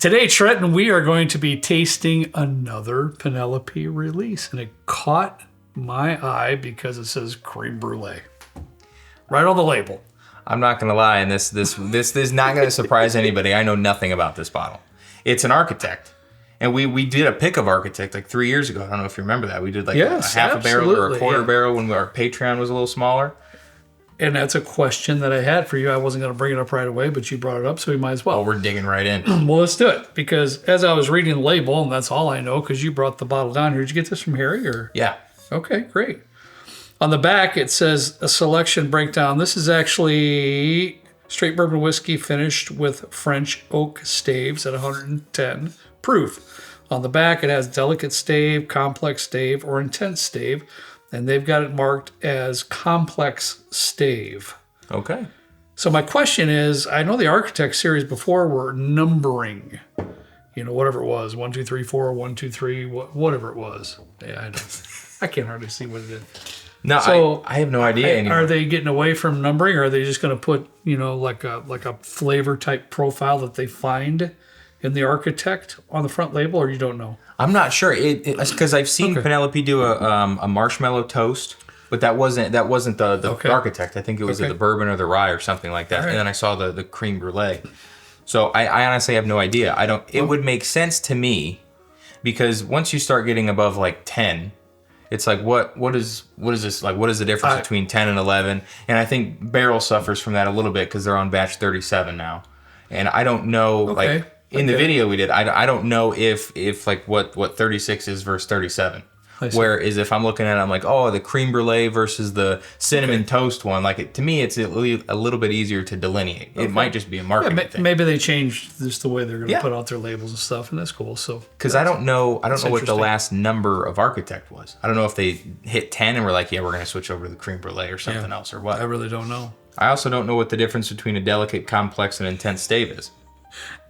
Today, Trenton, we are going to be tasting another Penelope release, and it caught my eye because it says creme brulee right on the label. I'm not gonna lie, and this is not gonna surprise anybody. I know nothing about this bottle. It's an Architect, and we did a pick of Architect like 3 years ago. I don't know if you remember that. We did like a half a barrel or a quarter barrel when our Patreon was a little smaller. And that's a question that I had for you. I wasn't going to bring it up right away, but you brought it up, so we might as well. Oh, we're digging right in. Well, let's do it. Because as I was reading the label, and that's all I know, because you brought the bottle down here. Did you get this from Harry? Or? Yeah. Okay, great. On the back, it says a selection breakdown. This is actually straight bourbon whiskey finished with French oak staves at 110 proof. On the back, it has delicate stave, complex stave, or intense stave. And they've got it marked as complex stave. Okay. So my question is, I know the Architect series before were numbering, whatever it was, 1, 2, 3, 4, 1, 2, 3, whatever it was. Yeah, I can't hardly see what it is. No, so I have no idea anymore. Are they getting away from numbering, or are they just going to put, like a flavor type profile that they find in the Architect on the front label, or you don't know? I'm not sure. Because I've seen Penelope do a marshmallow toast, but that wasn't the Architect. I think it was the bourbon or the rye or something like that. Right. And then I saw the creme brulee. So I honestly have no idea. It would make sense to me, because once you start getting above like 10, it's like what is this like? What is the difference between 10 and 11? And I think Barrel suffers from that a little bit because they're on batch 37 now, and I don't know In the video we did, I don't know if like what 36 is versus 37. Whereas if I'm looking at it, I'm like, oh, the creme brulee versus the cinnamon toast one. Like to me, it's a little bit easier to delineate. It might just be a marketing thing. Maybe they changed just the way they're going to put out their labels and stuff, and that's cool. So because I don't know what the last number of Architect was. I don't know if they hit 10 and were like, yeah, we're going to switch over to the creme brulee or something else or what. I really don't know. I also don't know what the difference between a delicate, complex, and intense stave is.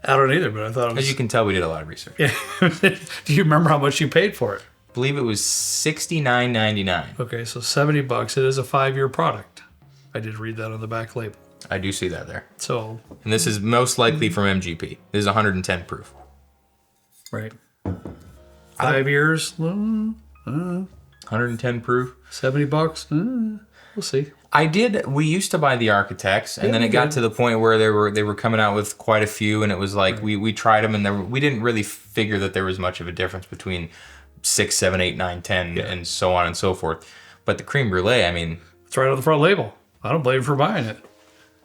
I don't either, but I thought it was... As you can tell, we did a lot of research. Yeah. Do you remember how much you paid for it? I believe it was $69.99. Okay, so $70. It is a 5-year product. I did read that on the back label. I do see that there. So... And this is most likely from MGP. This is 110 proof. Right. 5 years. 110 proof. $70. We'll see. We used to buy the Architects, and then it got to the point where they were coming out with quite a few, and it was like we tried them, and we didn't really figure that there was much of a difference between 6, 7, 8, 9, 10, and so on and so forth. But the creme brulee, I mean, it's right on the front label. I don't blame you for buying it.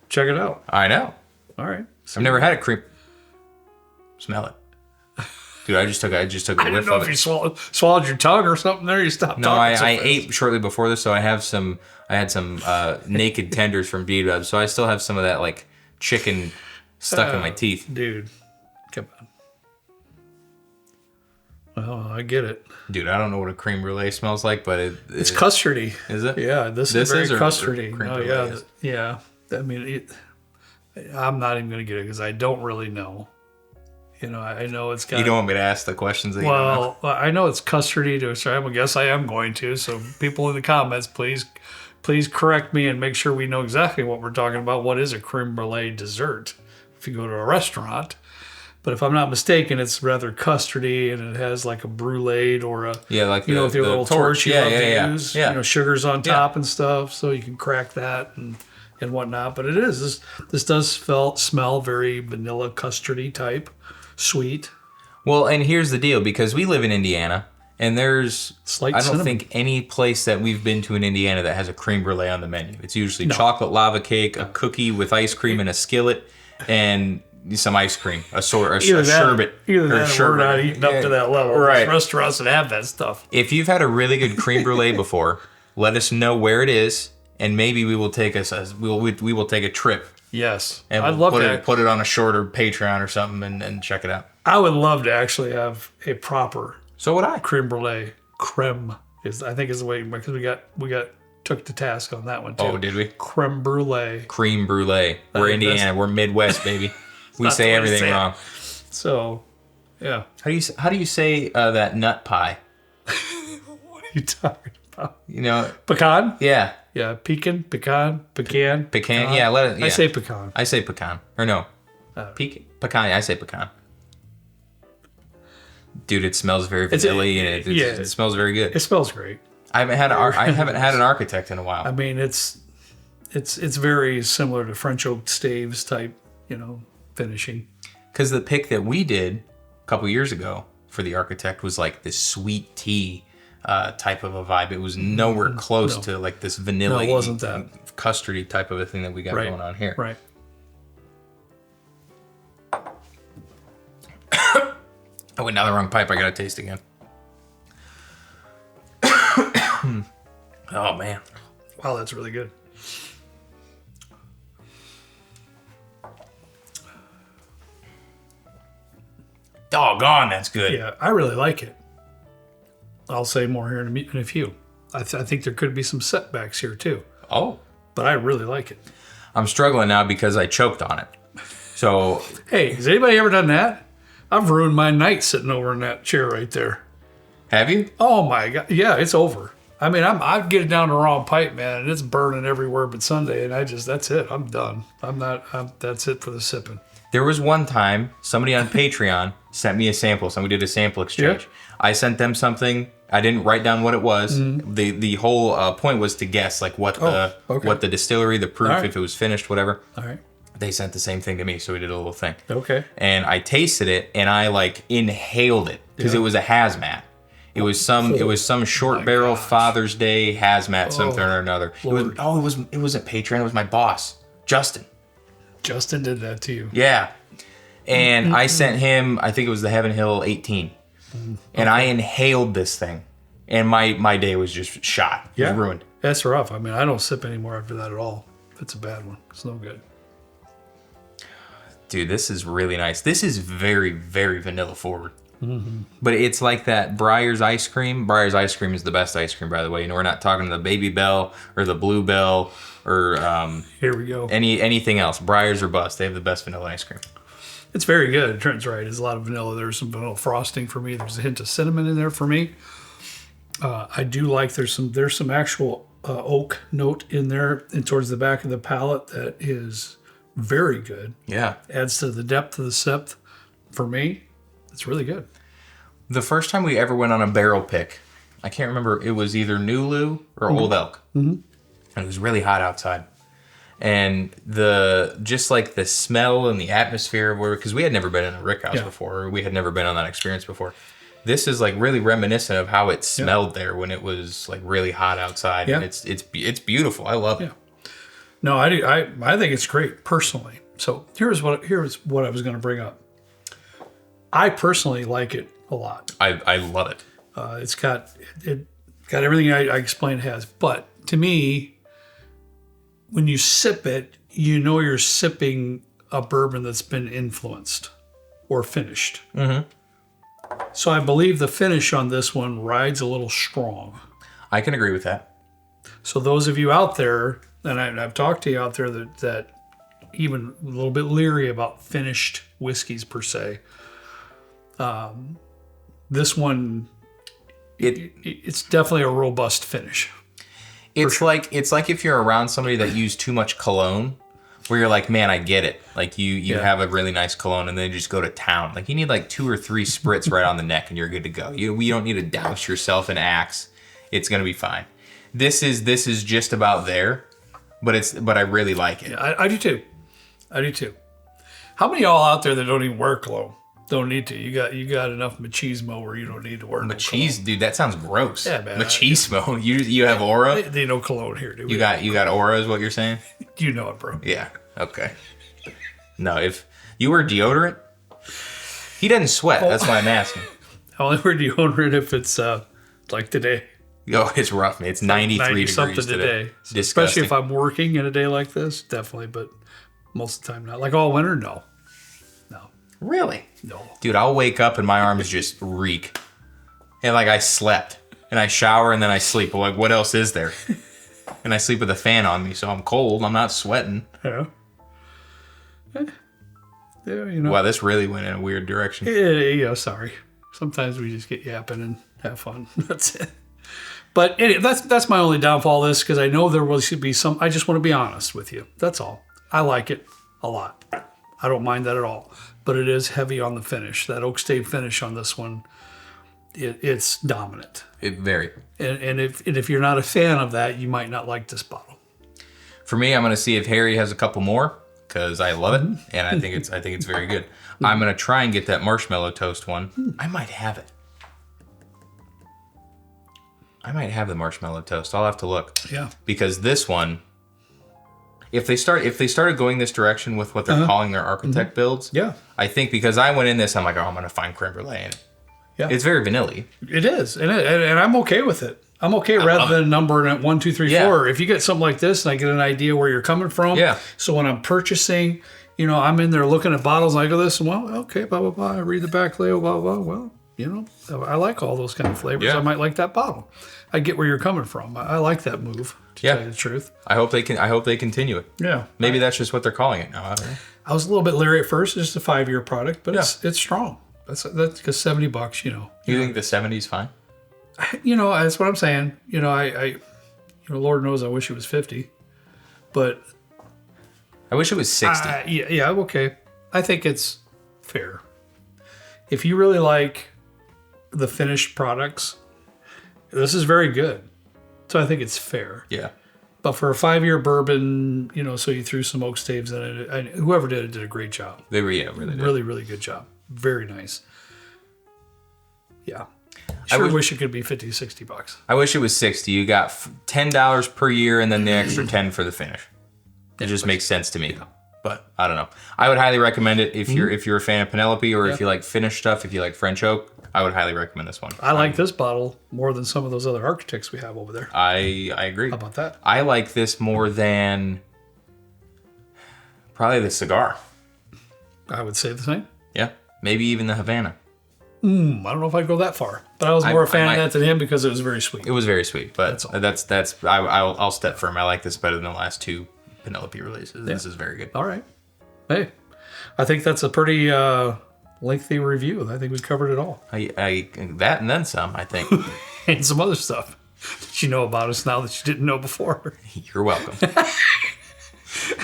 Check it out. I know. All right. I've never had a cream. Smell it. Dude, I just took a whiff of it. I didn't know if you swallowed your tongue or something there. You stopped talking. No, I ate shortly before this, so I had some naked tenders from B-Dub, so I still have some of that like chicken stuck in my teeth. Dude, come on. Well, I get it. Dude, I don't know what a creme brulee smells like, but it's custardy. Is it? Yeah, this is very custardy. Yeah. I mean, I'm not even going to get it because I don't really know. I know it's got... You don't want me to ask the questions that you don't know? Well, I know it's custardy to a certain... I guess I am going to. So people in the comments, please correct me and make sure we know exactly what we're talking about. What is a creme brulee dessert if you go to a restaurant? But if I'm not mistaken, it's rather custardy, and it has like a brulee or a... Yeah, like with your little torch you love to use. Yeah. Sugars on top and stuff, so you can crack that and whatnot. But it is. This does smell very vanilla custardy type. Sweet. Well, and here's the deal, because we live in Indiana, and there's I don't think any place that we've been to in Indiana that has a creme brulee on the menu. It's usually chocolate lava cake, a cookie with ice cream in a skillet, and some ice cream, a sherbet. Either that or we're not eating up to that level. Right. There's restaurants that have that stuff. If you've had a really good creme brulee before, let us know where it is, and maybe we will take we will take a trip. Yes, and I'd love to put it on a shorter Patreon or something and check it out. I would love to actually have a proper. So would I. Creme brulee. Creme is the way, because we got took to task on that one too. Oh, did we? Creme brulee. Cream brulee. We're Indiana. We're Midwest, baby. We say everything wrong. So, yeah. How do you say that nut pie? What are you talking about? Pecan. Yeah. Yeah, pecan. Yeah, I say pecan. I say pecan. Or no. Pecan. I say pecan. Dude, it smells very vanilla-y, and it smells very good. It smells great. I haven't had an architect in a while. I mean, it's very similar to French oak staves type, finishing. Because the pick that we did a couple years ago for the architect was like this sweet tea type of a vibe. It was nowhere close to like this vanilla, it wasn't that custardy type of a thing that we got going on here. Right. I went down the wrong pipe. I got to taste again. Oh, man. Wow, that's really good. Doggone, that's good. Yeah, I really like it. I'll say more here in a few. I think there could be some setbacks here, too. Oh. But I really like it. I'm struggling now because I choked on it. So. Hey, has anybody ever done that? I've ruined my night sitting over in that chair right there. Have you? Oh my God! Yeah, it's over. I mean, I get it down the wrong pipe, man, and it's burning everywhere but Sunday, and that's it. I'm done. That's it for the sipping. There was one time somebody on Patreon sent me a sample. Somebody did a sample exchange. Yeah. I sent them something. I didn't write down what it was. Mm-hmm. The whole point was to guess like what the distillery, the proof, right. If it was finished, whatever. All right. They sent the same thing to me, so we did a little thing. Okay. And I tasted it, and I like inhaled it because it was a hazmat. It was some short barrel Father's Day hazmat something or another. Lord. It wasn't Patreon. It was my boss, Justin. Justin did that to you. Yeah. And I sent him, I think it was the Heaven Hill 18. And I inhaled this thing. And my day was just shot. It was ruined. That's rough. I mean, I don't sip anymore after that at all. It's a bad one. It's no good. Dude, this is really nice. This is very, very vanilla forward. Mm-hmm. But it's like that Breyer's ice cream. Breyer's ice cream is the best ice cream, by the way. We're not talking the Baby Bell or the Blue Bell or here we go. Anything else. Breyer's or bust. They have the best vanilla ice cream. It's very good. Trent's right. There's a lot of vanilla. There's some vanilla frosting for me. There's a hint of cinnamon in there for me. I do like there's some actual oak note in there and towards the back of the palate that is very good. Yeah. Adds to the depth of the sip. For me, it's really good. The first time we ever went on a barrel pick, I can't remember, it was either Nulu or Old Elk. Mm-hmm. And it was really hot outside. And just like the smell and the atmosphere, because we had never been in a rick house before, or we had never been on that experience before. This is like really reminiscent of how it smelled there when it was like really hot outside. Yeah. And it's beautiful. I love it. No, I do. I think it's great personally. So here's what I was going to bring up. I personally like it a lot. I love it. It's got everything I explained it has. But to me, when you sip it, you know you're sipping a bourbon that's been influenced or finished. Mm-hmm. So I believe the finish on this one rides a little strong. I can agree with that. So those of you out there, and I've talked to you out there that even a little bit leery about finished whiskeys per se, this one, it's definitely a robust finish. It's like if you're around somebody that used too much cologne, where you're like, man, I get it. Like you have a really nice cologne and they just go to town. Like you need like 2 or 3 spritz right on the neck and you're good to go. You don't need to douse yourself in Axe. It's gonna be fine. This is just about there, but I really like it. Yeah, I do too. I do too. How many of y'all out there that don't even wear cologne? Don't need to. You got enough machismo where you don't need to wear machismo. Dude, that sounds gross. Yeah, man. Machismo. You have aura? They no cologne here, do we? You got aura is what you're saying? You know it, bro. Yeah. Okay. No, if you wear deodorant, he doesn't sweat. That's why I'm asking. I only wear deodorant if it's like today. Oh, it's rough, man. It's 93 degrees today. It's especially if I'm working in a day like this, definitely. But most of the time not. Like all winter, no. Really? No. Dude, I'll wake up and my arms just reek. And like I slept. And I shower and then I sleep. Well, like what else is there? And I sleep with a fan on me, so I'm cold. I'm not sweating. Yeah. Yeah, Wow, this really went in a weird direction. Yeah, sorry. Sometimes we just get yapping and have fun. That's it. But anyway, that's my only downfall of this, because I know there should be some. I just want to be honest with you. That's all. I like it a lot. I don't mind that at all. but it is heavy on the finish. That oak stave finish on this one, it's dominant. Very. And if you're not a fan of that, you might not like this bottle. For me, I'm going to see if Harry has a couple more because I love it and I think it's very good. I'm going to try and get that marshmallow toast one. I might have it. I might have the marshmallow toast. I'll have to look. Yeah. Because this one, if they started going this direction with what they're calling their architect builds, yeah, I think because I went in this, I'm like, oh, I'm going to find creme brulee in it. Yeah. It's very vanilla-y. It is, and I'm okay with it. I'm okay rather than numbering it 1, 2, 3, 4. If you get something like this, and I get an idea where you're coming from. Yeah. So when I'm purchasing, I'm in there looking at bottles, and I go this, and well, okay, blah blah blah. I read the back label, blah blah. Well, I like all those kind of flavors. Yeah. I might like that bottle. I get where you're coming from. I like that move. To tell you the truth. I hope they continue it. Yeah. Maybe that's just what they're calling it now. I don't know. I was a little bit leery at first. It's just a 5-year product, but it's strong. That's because $70. You think the 70's fine? That's what I'm saying. I Lord knows I wish it was 50, but I wish it was 60. Yeah, okay. I think it's fair. If you really like the finished products, this is very good. So I think it's fair. Yeah. But for a 5-year bourbon, so you threw some oak staves in it. Whoever did a great job. They were, really did. Really, really good job. Very nice. Yeah. I wish it could be $50, $60. I wish it was 60. You got $10 per year and then the extra 10 for the finish. It just makes sense to me. But I don't know. I would highly recommend it if you're a fan of Penelope or if you like finished stuff, if you like French oak. I would highly recommend this one. I like this bottle more than some of those other architects we have over there. I agree. How about that? I like this more than probably the cigar. I would say the same. Yeah. Maybe even the Havana. I don't know if I'd go that far, but I was more a fan of that than him because it was very sweet. It was very sweet, but I'll step firm. I like this better than the last 2 Penelope releases. This is very good. All right. Hey, I think that's a pretty lengthy review. I think we covered it all. I that and then some, I think. And some other stuff that you know about us now that you didn't know before. You're welcome.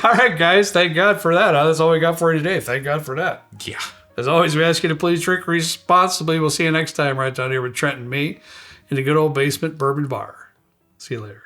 All right, guys. Thank God for that. That's all we got for you today. Thank God for that. Yeah. As always, we ask you to please drink responsibly. We'll see you next time right down here with Trent and me in the good old basement bourbon bar. See you later.